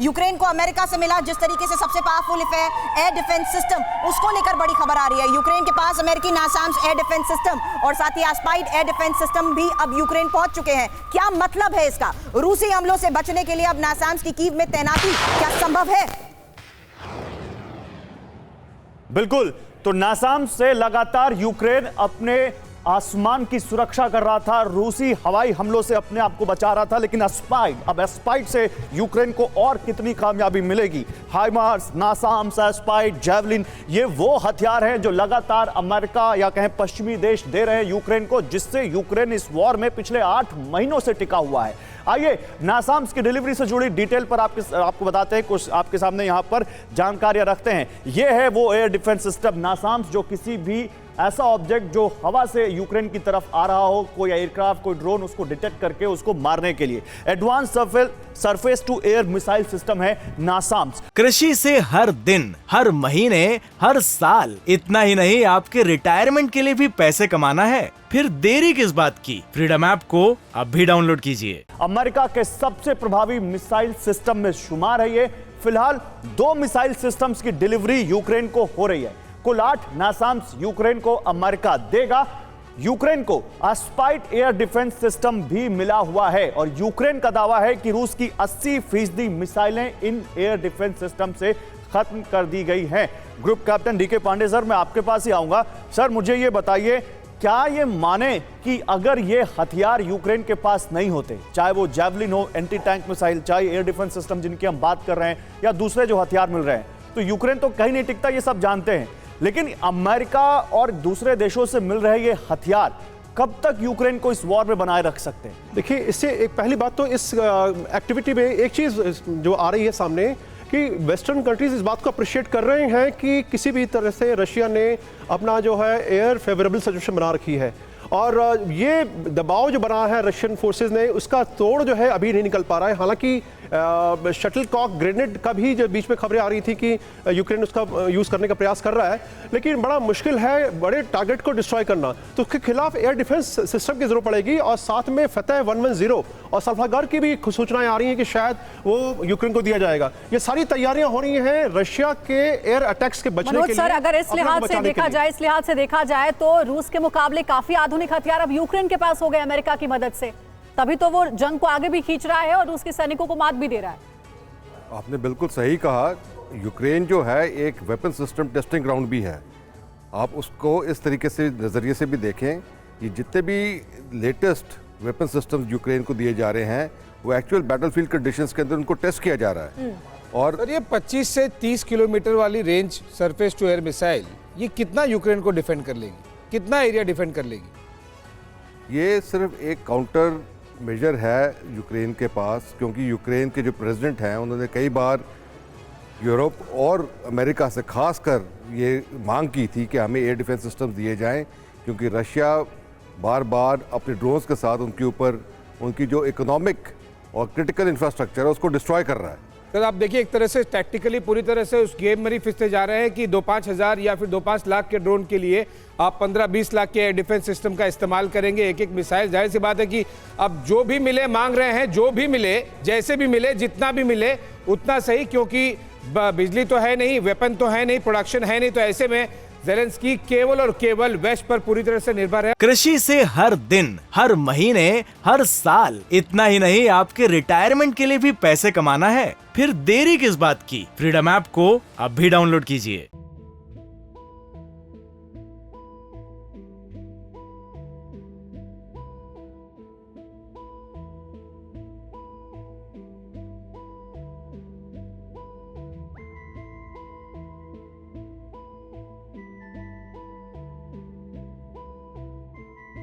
Ukraine को America से मिला जिस तरीके से सबसे पावरफुल एयर डिफेंस सिस्टम, उसको लेकर बड़ी खबर आ रही है। यूक्रेन के पास अमेरिकी नासाम्स एयर डिफेंस सिस्टम और साथ ही एस्पाइड एयर डिफेंस सिस्टम भी अब यूक्रेन पहुंच चुके हैं। क्या मतलब है इसका? रूसी हमलों से बचने के लिए अब नासाम्स की कीव में तैनाती क्या संभव है? बिल्कुल, तो नासाम्स से लगातार यूक्रेन अपने आसमान की सुरक्षा कर रहा था, रूसी हवाई हमलों से अपने आप को बचा रहा था, लेकिन एस्पाइड से यूक्रेन को और कितनी कामयाबी मिलेगी? हाइमार्स, नासाम्स, एस्पाइड, जैवलिन, ये वो हथियार हैं जो लगातार अमेरिका या कहें पश्चिमी देश दे रहे हैं यूक्रेन को, जिससे यूक्रेन इस वॉर में पिछले 8 महीनों से टिका हुआ है। आइए नासाम्स की डिलीवरी से जुड़ी डिटेल पर आपको बताते हैं, कुछ आपके सामने यहां पर जानकारियां रखते हैं। यह है वो एयर डिफेंस सिस्टम नासाम्स, जो किसी भी ऐसा ऑब्जेक्ट जो हवा से यूक्रेन की तरफ आ रहा हो, कोई एयरक्राफ्ट, कोई ड्रोन, उसको डिटेक्ट करके उसको मारने के लिए advance surface to air missile system है नासाम्स। कृषि से हर दिन, हर महीने, हर साल, इतना ही नहीं आपके रिटायरमेंट के लिए भी पैसे कमाना है? फिर देरी किस बात की? फ्रीडम ऐप को अब भी डाउनलोड कीजिए। अमेरिका के सबसे प्रभावी मिसाइल सिस्टम में शुमार है ये। फिलहाल 2 मिसाइल सिस्टम्स की डिलीवरी यूक्रेन को हो रही है। कुल 8 नासाम्स यूक्रेन को अमेरिका देगा। यूक्रेन को एस्पाइड एयर डिफेंस सिस्टम भी मिला हुआ है और यूक्रेन का दावा है कि रूस की 80% मिसाइलें इन एयर डिफेंस सिस्टम से खत्म कर दी गई हैं। Group captain DK Pandey sir, मैं आपके पास ही आऊंगा। सर, मुझे ये बताइए, क्या ये माने कि अगर ये हथियार यूक्रेन के पास नहीं होते, चाहे वो जैवलिन हो, एंटी टैंक मिसाइल, चाहे एयर डिफेंस सिस्टम जिनकी हम बात कर रहे हैं, या दूसरे जो हथियार मिल रहे हैं, तो यूक्रेन तो कहीं नहीं टिकता, ये सब जानते हैं। लेकिन अमेरिका और दूसरे देशों से मिल रहे ये हथियार कब तक यूक्रेन को इस वॉर में बनाए रख सकते हैं? देखिए, इससे एक पहली बात तो इस एक्टिविटी में एक चीज़ जो आ रही है सामने कि वेस्टर्न कंट्रीज इस बात को अप्रिशिएट कर रहे हैं कि किसी भी तरह से रशिया ने अपना जो है एयर फेवरेबल सिचुएशन बना रखी है, और ये दबाव जो बना है रशियन फोर्सेस ने, उसका तोड़ जो है अभी नहीं निकल पा रहा है। हालांकि शटल कॉक ग्रेनेड का भी जो बीच में खबरें आ रही थी कि यूक्रेन उसका यूज़ करने का प्रयास कर रहा है, लेकिन बड़ा मुश्किल है बड़े टारगेट को डिस्ट्रॉय करना, तो उसके खिलाफ एयर डिफेंस सिस्टम की जरूरत पड़ेगी। और साथ में फतेह 110 और सल्फागार की भी सूचनाएं आ रही हैं कि शायद वो यूक्रेन को दिया जाएगा। ये सारी तैयारियां हो रही हैं रशिया के एयर अटैक्स के बचने के लिए। सर, अगर इस लिहाज से देखा जाए तो रूस के मुकाबले काफी आधुनिक हथियार अब यूक्रेन के पास हो गए अमेरिका की मदद से, तभी तो वो जंग को आगे भी खींच रहा है और रूस के सैनिकों को मात भी दे रहा है। आपने बिल्कुल सही कहा, यूक्रेन जो है एक वेपन सिस्टम टेस्टिंग ग्राउंड भी है। आप उसको इस तरीके से नज़रिए से भी देखें कि जितने भी लेटेस्ट वेपन सिस्टम यूक्रेन को दिए जा रहे हैं, वो एक्चुअल बैटलफील्ड कंडीशंस के अंदर उनको टेस्ट किया जा रहा है। और सर, ये 25 से 30 किलोमीटर वाली range surface to air missile, ये कितना यूक्रेन को डिफेंड कर लेगी? कितना एरिया डिफेंड कर लेगी? ये सिर्फ एक काउंटर मेजर है यूक्रेन के पास, क्योंकि यूक्रेन के जो प्रेसिडेंट हैं उन्होंने कई बार यूरोप और अमेरिका से खासकर ये मांग की थी कि हमें एयर डिफेंस सिस्टम दिए जाएं, क्योंकि रशिया बार बार अपने ड्रोन्स के साथ उनके ऊपर उनकी जो इकोनॉमिक और क्रिटिकल इंफ्रास्ट्रक्चर है उसको डिस्ट्रॉय कर रहा है। सर, आप देखिए, एक तरह से टैक्टिकली पूरी तरह से उस गेम में ही फिसते जा रहे हैं कि 2-5 हज़ार या फिर 2-5 लाख के ड्रोन के लिए आप 15-20 लाख के एयर डिफेंस सिस्टम का इस्तेमाल करेंगे, एक मिसाइल। जाहिर सी बात है कि अब जो भी मिले मांग रहे हैं, जो भी मिले, जैसे भी मिले, जितना भी मिले उतना सही, क्योंकि बिजली तो है नहीं, वेपन तो है नहीं, प्रोडक्शन है नहीं, तो ऐसे में ज़ेलेंस्की केवल और केवल वेस्ट पर पूरी तरह से निर्भर है। कृषि से हर दिन, हर महीने, हर साल, इतना ही नहीं आपके रिटायरमेंट के लिए भी पैसे कमाना है? फिर देरी किस बात की? फ्रीडम ऐप को अब भी डाउनलोड कीजिए।